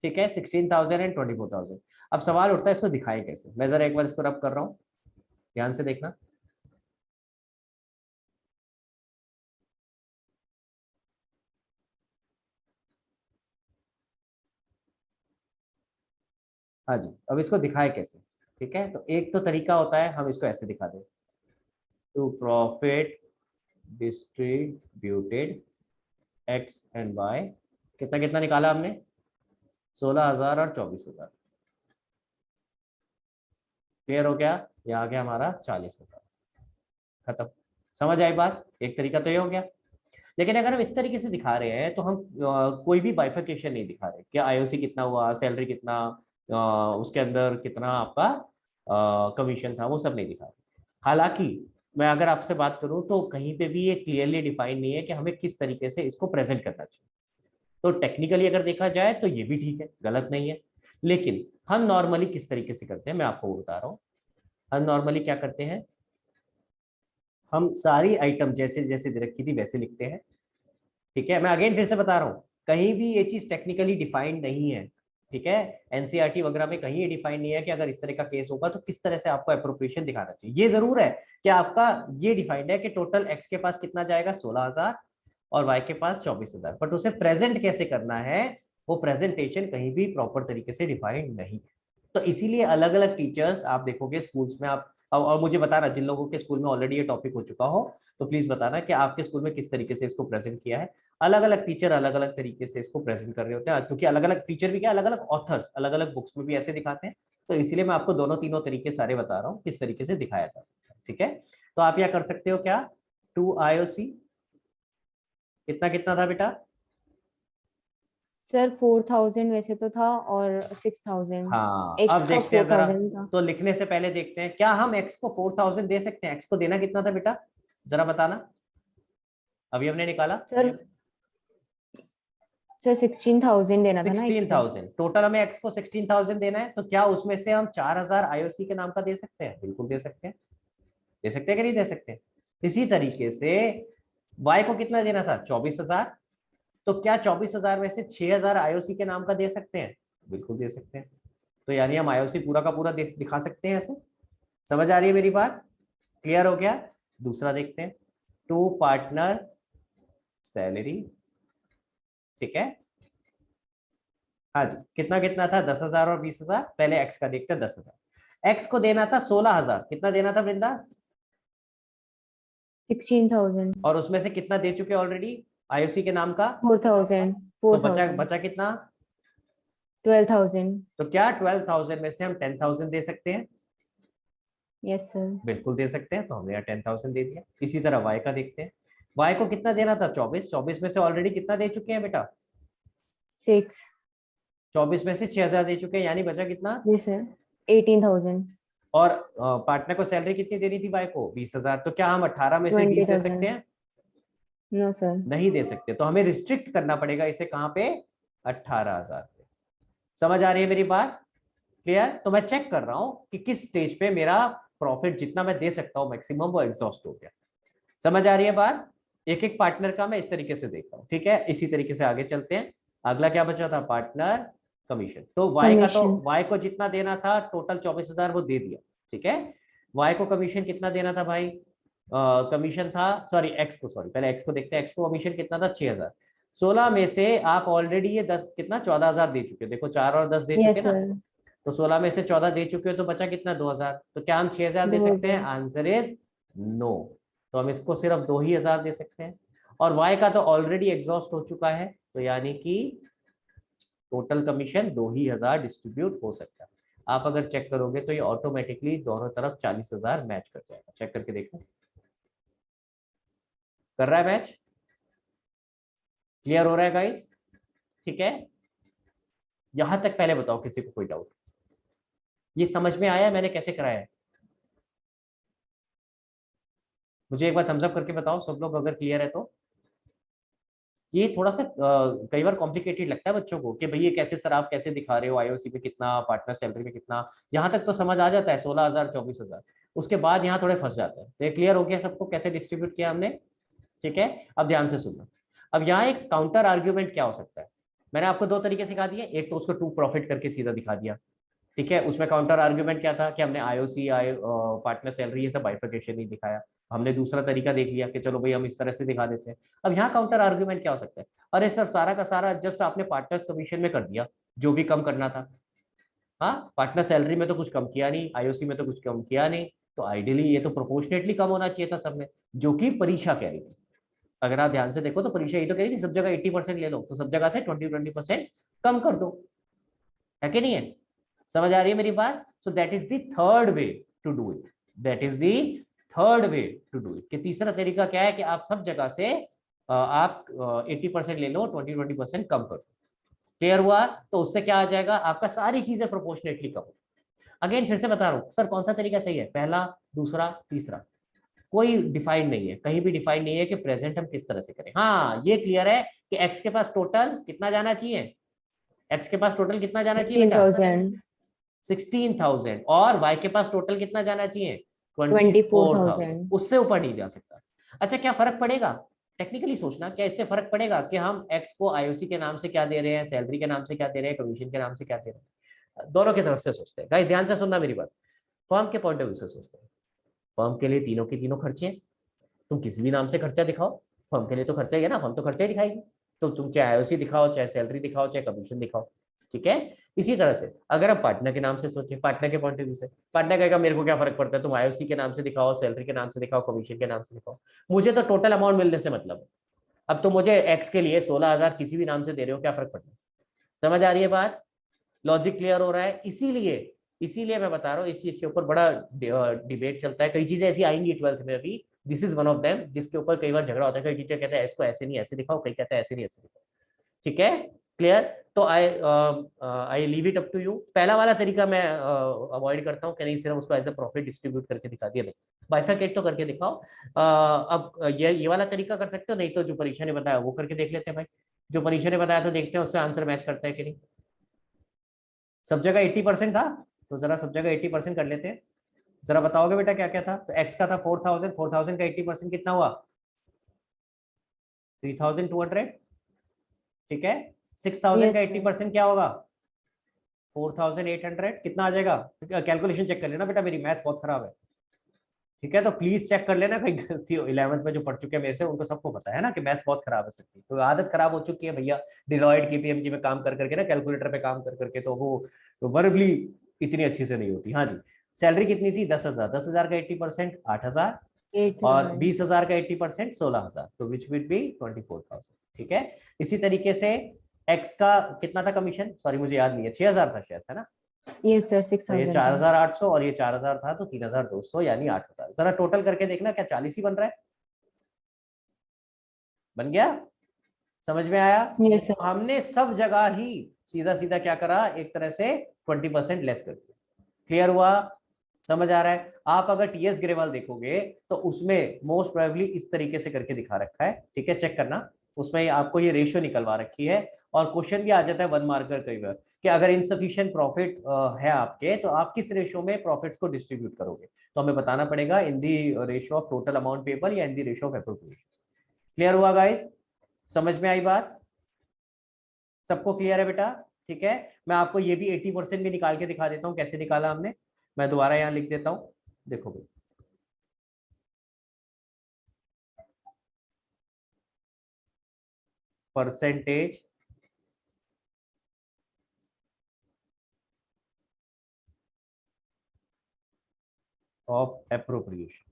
ठीक है, 16,000 एंड 24,000। अब सवाल उठता है इसको दिखाएं कैसे। मैं जरा एक बार इसको रब कर रहा हूं, ध्यान से देखना। हाँ जी, अब इसको दिखाएं कैसे। ठीक है, तो एक तो तरीका होता है हम इसको ऐसे दिखा दें, to profit distributed x and y कितना कितना निकाला हमने? 16,000 और 24,000। क्लियर हो गया? ये आ गया हमारा 40,000। खत्म। समझ आई बात? एक तरीका तो ये हो गया। लेकिन अगर हम इस तरीके से दिखा रहे हैं तो हम कोई भी बाइफिकेशन नहीं दिखा रहे कि आईओसी कितना हुआ, सैलरी कितना, उसके अंदर कितना आपका कमीशन था, वो सब नहीं दिखा रहे। हालांकि मैं अगर आपसे बात करूं तो कहीं पे भी ये क्लियरली डिफाइन नहीं है कि हमें किस तरीके से इसको प्रेजेंट करना चाहिए। तो टेक्निकली अगर देखा जाए तो ये भी ठीक है, गलत नहीं है। लेकिन हम नॉर्मली किस तरीके से करते हैं मैं आपको बता रहा हूँ। हम नॉर्मली क्या करते हैं, हम सारी आइटम जैसे जैसे दे रखी थी वैसे लिखते हैं। ठीक है, मैं अगेन फिर से बता रहा हूँ, कहीं भी ये चीज टेक्निकली डिफाइंड नहीं है। ठीक है, एनसीईआरटी वगैरह में कहीं ये डिफाइन नहीं है कि अगर इस तरह का केस होगा तो किस तरह से आपको अप्रोप्रिएशन दिखाना चाहिए। ये जरूर है कि आपका ये डिफाइंड है कि टोटल एक्स के पास कितना जाएगा 16,000 और वाई के पास 24,000, बट उसे प्रेजेंट कैसे करना है वो प्रेजेंटेशन कहीं भी प्रॉपर तरीके से डिफाइंड नहीं है। तो इसीलिए अलग अलग टीचर्स आप देखोगे स्कूल्स में, आप और मुझे बताना जिन लोगों के स्कूल में ऑलरेडी ये टॉपिक हो चुका हो तो प्लीज बताना कि आपके स्कूल में किस तरीके से इसको प्रेजेंट किया है। अलग अलग टीचर अलग अलग तरीके से इसको प्रेजेंट कर रहे होते हैं, क्योंकि अलग अलग टीचर भी क्या, अलग अलग ऑथर्स अलग अलग बुक्स में भी ऐसे दिखाते हैं। तो इसीलिए मैं आपको दोनों तीनों तरीके सारे बता रहा हूँ किस तरीके से दिखाया जा सकता है। ठीक है, तो आप क्या कर सकते हो, क्या 2 IOC कितना कितना था बेटा? सर 4,000 वैसे तो था और 6,000 हाँ, एक्स अब का देखते हैं जरा। 4,000 था। तो लिखने से पहले देखते हैं क्या हम एक्स को 4,000 दे सकते हैं। एक्स को देना कितना था बेटा, जरा बताना। अभी हमने निकाला सर 16,000 देना था ना एक्स का। 16,000 टोटल, हमें एक्स को 16,000 देना है। तो क्या उसमें से हम 4,000 आईओसी के नाम का दे सकते हैं? बिल्कुल दे सकते हैं। दे सकते हैं कि नहीं दे सकते? इसी तरीके से वाई को कितना देना था? 24,000। तो क्या 24,000 में से 6,000 आईओसी के नाम का दे सकते हैं? बिल्कुल दे सकते हैं। तो यानी हम आईओसी पूरा का पूरा दिखा सकते हैं ऐसे। समझ आ रही है मेरी बात? क्लियर हो गया? दूसरा देखते हैं, 2 पार्टनर सैलरी। ठीक है, हाँ जी, कितना कितना था? 10,000 और 20,000। पहले एक्स का देखते हैं, 10,000। एक्स को देना था 16,000। कितना देना था वृंदा? 16,000 और उसमें से कितना दे चुके ऑलरेडी आईओसी के नाम का? 4,000 तो बचा 4,000 बचा कितना? 12,000। तो क्या 12,000 में से हम 10,000 दे सकते हैं? Yes sir. बिल्कुल दे सकते हैं। तो हमने यहाँ 10,000 दे दिया। इसी तरह वाई का देखते हैं। वाई को कितना देना था? 24। 24 में से ऑलरेडी कितना दे चुके हैं बेटा? 6। 24 में से 6,000 दे चुके हैं, यानी बचा कितना? जी सर 18,000। और पार्टनर को सैलरी कितनी देनी थी वाई को? 20,000। तो क्या हम 18 में से 20 दे सकते हैं? No sir. नहीं दे सकते। तो हमें रिस्ट्रिक्ट करना पड़ेगा इसे कहाँ पे? 18,000 पे। समझ आ रही है मेरी बात? क्लियर? तो मैं चेक कर रहा हूँ कि किस स्टेज पे मेरा प्रॉफिट जितना मैं दे सकता हूँ मैक्सिमम वो एग्जॉस्ट हो गया। समझ आ रही है बात? एक एक पार्टनर का मैं इस तरीके से देख रहा हूँ। ठीक है, इसी तरीके से आगे चलते हैं। अगला क्या बचा था? Partner commission. तो वाई का, तो वाई को जितना देना था टोटल 24,000 वो दे दिया। ठीक है, वाई को कमीशन कितना देना था भाई? कमीशन था, सॉरी एक्स को, सॉरी पहले एक्स को देखते हैं। एक्स को कमीशन कितना था? 6,000। 16 में से आप ऑलरेडी ये 10 कितना 14,000 दे चुके हो। देखो 4 और 10 दे चुके ना। तो 16 में से 14 दे चुके हो तो बचा कितना? 2,000। तो क्या हम 6,000 दे सकते हैं? Answer is no. तो हम इसको सिर्फ 2,000 दे सकते हैं। और वाई का तो ऑलरेडी एग्जॉस्ट हो चुका है, तो यानी कि टोटल कमीशन 2,000 डिस्ट्रीब्यूट हो सकता है। आप अगर चेक करोगे तो ये ऑटोमेटिकली दोनों तरफ 40,000 मैच कर जाएगा। चेक करके देखो, कर रहा है मैच? क्लियर हो रहा है गाइस? ठीक है, यहां तक पहले बताओ किसी को कोई डाउट? ये समझ में आया मैंने कैसे कराया है? मुझे एक बार थम्स अप करके बताओ सब लोग अगर क्लियर है तो। ये थोड़ा सा कई बार कॉम्प्लिकेटेड लगता है बच्चों को कि भैया कैसे सर आप कैसे दिखा रहे हो, आईओसी पे कितना, पार्टनर सैलरी पे कितना। यहाँ तक तो समझ आ जाता है 16,000 24,000। उसके बाद यहाँ थोड़े फंस जाते हैं। तो ये क्लियर हो गया सबको कैसे डिस्ट्रीब्यूट किया हमने? ठीक है, अब ध्यान से सुनना। अब यहाँ एक काउंटर आर्ग्यूमेंट क्या हो सकता है? मैंने आपको 2 तरीके सिखा दिए। एक तो उसको 2 प्रॉफिट करके सीधा दिखा दिया। ठीक है, उसमें काउंटर आर्ग्यूमेंट क्या था कि हमने आईओसी पार्टनर सैलरी ये सब बाइफिकेशन नहीं दिखाया। हमने दूसरा तरीका देख लिया कि चलो भाई हम इस तरह से दिखा देते हैं। अब यहाँ काउंटर आर्ग्यूमेंट क्या हो सकता है? अरे सर सारा का सारा जस्ट आपने पार्टनर्स कमीशन में कर दिया जो भी कम करना था। हाँ, पार्टनर सैलरी में तो कुछ कम किया नहीं, आईओसी में तो कुछ कम किया नहीं। तो आइडियली ये तो प्रोपोर्शनेटली कम होना चाहिए था सब में, जो कि परीक्षा कह रही थी। अगर आप ध्यान से देखो तो परीक्षा ये तो कह रही थी सब जगह 80% ले लो, तो सब जगह से 20% कम कर दो, है कि नहीं है? समझ आ रही है मेरी बात? So that is the third way to do it, that is the third way to do it. कि तीसरा तरीका क्या है कि आप सब जगह से आप 80% ले लो, 20% कम कर दो। क्लियर हुआ? तो उससे क्या आ जाएगा, आपका सारी चीजें प्रोपोर्शनेटली कम। अगेन फिर से बता रहा हूँ सर कौन सा तरीका सही है, पहला, दूसरा, तीसरा, कोई डिफाइन नहीं है, कहीं भी डिफाइन नहीं है कि प्रेजेंट हम किस तरह से करें। हाँ ये क्लियर है कि एक्स के पास टोटल कितना जाना चाहिए, एक्स के पास टोटल कितना जाना चाहिए बेटा, 16,000 16,000, और वाई के पास टोटल कितना जाना चाहिए, 24,000, 24,000 उससे ऊपर नहीं जा सकता। अच्छा क्या फर्क पड़ेगा, टेक्निकली सोचना, क्या इससे फर्क पड़ेगा कि हम एक्स को आईओसी के नाम से क्या दे रहे हैं, सैलरी के नाम से क्या दे रहे हैं, कमीशन के नाम से क्या दे रहे हैं? दोनों की तरफ से सोचते हैं गाइस, ध्यान से सुनना मेरी बात। फर्म के पॉइंट ऑफ व्यू से सोचते हैं, फर्म के लिए तीनों के तीनों खर्चे हैं, तुम किसी भी नाम से खर्चा दिखाओ, फर्म के लिए तो खर्चा ही है ना, फर्म तो खर्चा ही दिखाएगी, तो तुम चाहे आईओसी दिखाओ, चाहे सैलरी दिखाओ, चाहे कमीशन दिखाओ, ठीक है। इसी तरह से अगर हम पार्टनर के नाम से सोचें, पार्टनर के पॉइंट ऑफ व्यू से, पार्टनर कहेगा मेरे को क्या फर्क पड़ता है, तुम आईओसी के नाम से दिखाओ, सैलरी के नाम से दिखाओ, कमीशन के नाम से दिखाओ, मुझे तो टोटल अमाउंट मिलने से मतलब है। अब तो मुझे एक्स के लिए 16,000 किसी भी नाम से दे रहे हो, क्या फर्क पड़ता है? समझ आ रही है बात? लॉजिक क्लियर हो रहा है? इसीलिए मैं बता रहा हूँ, इस चीज के ऊपर बड़ा डिबेट चलता है, कई चीजें ऐसी आएंगी 12th में अभी, this is one of them, जिसके ऊपर कई बार झगड़ा होता है, कई टीचर कहते हैं इसको ऐसे नहीं ऐसे दिखाओ, कई कहते हैं ऐसे नहीं ऐसे दिखाओ, ठीक है। क्लियर? तो I leave it up to you. पहला वाला तरीका मैं अवॉइड करता हूँ कि नहीं, सिर्फ उसको एज ए प्रॉफिट डिस्ट्रीब्यूट करके दिखा दिया, नहीं बाइफरकेट तो करके दिखाओ। अब ये वाला तरीका कर सकते हो, नहीं तो जो परीक्षा ने बताया वो करके देख लेते हैं भाई, जो परीक्षा ने बताया तो देखते हैं उससे आंसर मैच करता है कि नहीं। सब जगह 80% था, तो जरा सब जगह 80% कर लेते हैं। जरा बताओगे बेटा क्या क्या था? तो एक्स का था 4,000, 4,000 का 80% कितना हुआ, 3,200, ठीक है। 6,000 का Yes, sir. 80% क्या होगा, 4,800, कितना आ जाएगा? कैलकुलेशन चेक कर लेना बेटा, मेरी मैथ बहुत खराब है, ठीक है। तो प्लीज चेक कर लेना, कहीं गलती हो, 11th में जो पढ़ चुके हैं मेरे से उनको सबको पता है ना कि मैथ्स बहुत खराब है सबकी, तो आदत खराब हो चुकी है भैया, डिलॉयट केपीएमजी में काम कर करके ना, कैलकुलेटर पे काम कर करके, तो वो वर्बली इतनी अच्छी से नहीं होती। हाँ जी, सैलरी कितनी थी, 10,000, 10,000 का 80% 8,000, 8 और लाख 20,000 का 80% 16,000, तो विच विल बी 24,000, ठीक है। इसी तरीके से एक्स का कितना था कमीशन, सॉरी मुझे याद नहीं है, 6,000 था शायद, है ना? Yes, sir. तो ये 6,000 4,800 और ये 4,000 था, तो 3,200 यानी 8,000। जरा टोटल करके देखना, क्या 40 ही बन रहा है? बन गया? समझ में आया? Yes, sir. हमने सब जगह ही सीधा सीधा क्या करा, एक तरह से 20% लेस कर दिया। क्लियर हुआ? समझ आ रहा है? आप अगर टीएस ग्रेवाल देखोगे तो उसमें मोस्ट प्रोबेबली इस तरीके से करके दिखा रखा है, ठीक है, चेक करना, उसमें आपको ये रेशियो निकलवा रखी है, और क्वेश्चन भी आ जाता है 1 मार्कर कई बार कि अगर इनसफिशिएंट प्रॉफिट है आपके, तो आप किस रेशियो में प्रॉफिट्स को डिस्ट्रीब्यूट करोगे, तो हमें बताना पड़ेगा in the ratio of total amount payable या in the ratio of appropriation. Clear हुआ गाइस? समझ में आई बात? सबको क्लियर है बेटा? ठीक है, मैं आपको ये भी 80% भी निकाल के दिखा देता हूँ कैसे निकाला हमने, मैं दोबारा यहाँ लिख देता हूँ, देखो भाई, परसेंटेज ऑफ एप्रोप्रिएशन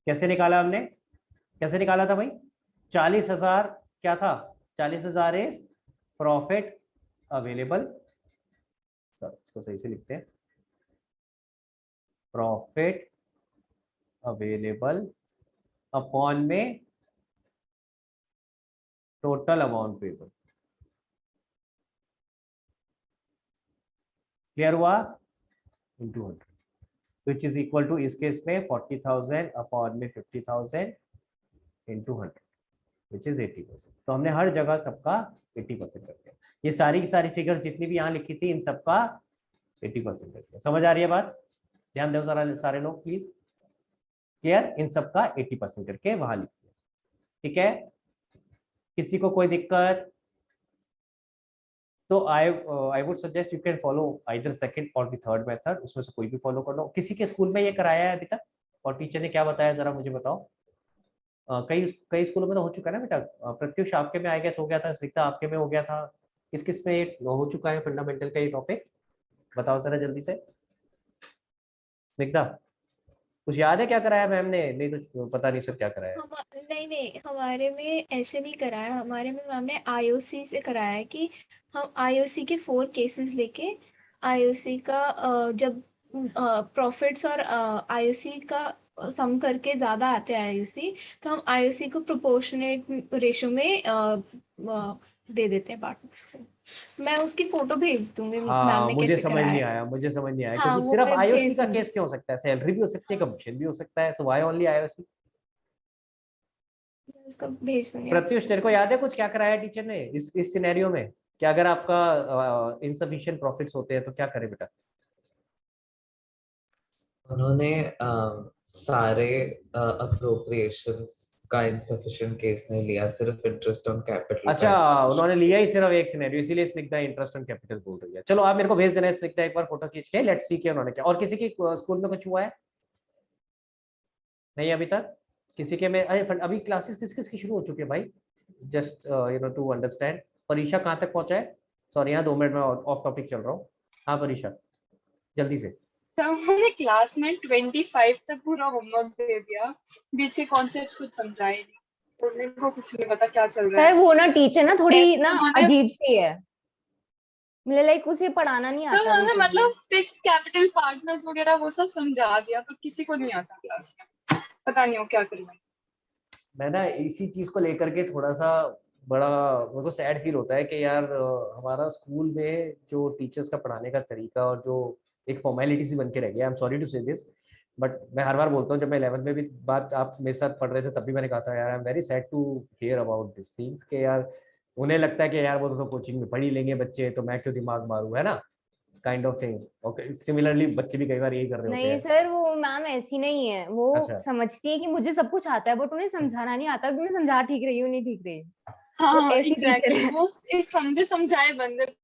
कैसे निकाला हमने, कैसे निकाला था भाई? 40,000 क्या था, 40,000 इज प्रॉफिट अवेलेबल, सर इसको सही से लिखते हैं, प्रॉफिट अवेलेबल अपॉन में टोटल अमाउंट पेबल। क्लियर हुआ? Into 100, which is equal to, इस केस में 40,000 अपॉन में 50,000 इनटू 100, विच इज 80%। तो हमने हर जगह सबका 80% कर दिया। ये सारी की सारी फिगर्स जितनी भी यहाँ लिखी थी, इन सबका 80% कर दिया। समझ आ रही है बात? ध्यान दो सारे लोग प्लीज। क्लियर? इन सबका 80% करके वहां लिख दिया, ठीक है। किसी को कोई दिक्कत? तो I would suggest you can follow either second और द थर्ड मेथड, उसमें से कोई भी फॉलो कर लो। किसी के स्कूल में ये कराया है अभी तक, और टीचर ने क्या बताया जरा मुझे बताओ। कई कई स्कूलों में तो हो चुका है ना बेटा, प्रत्युष आपके में आई गेस हो गया था, स्निग्धा आपके में हो गया था, किस किस में हो चुका है फंडामेंटल का ये टॉपिक, बताओ जरा जल्दी से। स्निग्धा कुछ याद है क्या कराया मैम ने? नहीं तो पता नहीं सर क्या कराया। नहीं हमारे में ऐसे नहीं कराया, हमारे में मैम ने आईओसी से कराया है कि हम आईओसी के 4 केसेस लेके आईओसी का जब प्रॉफिट्स और आईओसी का सम करके ज्यादा आते हैं आईओसी, तो हम आईओसी को प्रोपोर्शनेट रेशो में दे देते हैं पार्टनर्स को। मैं उसकी फोटो भेज दूंगी मैम हाँ ने मुझे कैसे समझ कराया नहीं है। आया, मुझे समझ नहीं आया हाँ क्योंकि वो सिर्फ मैं आईओसी भेज का दूंगी। केस क्यों हो सकता है? सैलरी भी हो सकती है, कमीशन भी हो सकता है, सो व्हाई ओनली आईओसी? मैं उसका भेज दूंगी प्रत्युष आपको। तेरे को याद है कुछ क्या कराया टीचर ने इस सिनेरियो में कि अगर आपका इनसफिशिएंट प्रॉफिट्स होते हैं तो क्या करे बेटा? उन्होंने सारे अप्रोप्रिएशंस का इनसफिशिएंट केस नहीं लिया, सिर्फ इंटरेस्ट ऑन कैपिटल। अच्छा उन्होंने लिया ही सिर्फ एक सिनेरियो, इसीलिए स्निग्धा इंटरेस्ट ऑन कैपिटल बोल रही है। चलो आप मेरे को भेज देना स्निग्धा एक बार फोटो खींच के, लेट्स सी कि उन्होंने क्या। और किसी की स्कूल में कुछ हुआ है? नहीं अभी तक किसी के में? अभी क्लासेस किस किस की शुरू हो चुकी है भाई? Just to understand. परीक्षा कहाँ तक पहुंचा है? सॉरी यहाँ 2 मिनट में ऑफ टॉपिक चल रहा हूँ। हाँ परीक्षा जल्दी से। सर उन्होंने क्लास में 25 तक पूरा होमवर्क दे दिया, बीच के कॉन्सेप्ट्स कुछ समझाए नहीं, तो मेरे को कुछ नहीं पता क्या चल रहा सर है। वो ना टीचर ना थोड़ी ऐसे ना उन्होंने- अजीब सी है, मुझे लाइक उसे पढ़ाना नहीं सर आता उन्होंने बिल्कुल भी। मतलब फिक्स कैपिटल पार्टनर्स वगैरह वो सब समझा दिया, पर किसी को नहीं आता क्लास में, पता नहीं हो क्या करना है। मैं ना इसी चीज को लेकर के थोड़ा सा बड़ा मेरे को सैड फील होता है कि यार हमारा स्कूल में जो टीचर्स का पढ़ाने का तरीका और जो एक फॉर्मेलिटी सी बन के रह गया। आई एम सॉरी टू से दिस, बट मैं हर बार बोलता हूँ, जब मैं 11th में भी बात आप मेरे साथ पढ़ रहे थे तब भी मैंने कहा था यार I am very sad to hear about this things के यार उन्हें लगता है कि यार वो तो कोचिंग में पढ़ ही लेंगे बच्चे, तो मैं क्यों दिमाग मारूं, है ना, kind of thing. Okay similarly बच्चे भी कई बार यही कर रहे होते नहीं हैं। सर वो मैम ऐसी नहीं है, वो अच्छा। समझती है कि मुझे सब कुछ आता है, बट उन्हें समझाना नहीं आता कि मैं समझा ठीक रही हूँ नहीं ठीक रही हूँ। हाँ ऐसी टीचर एग्जैक्टली है। वो इस समझे समझाए बंदे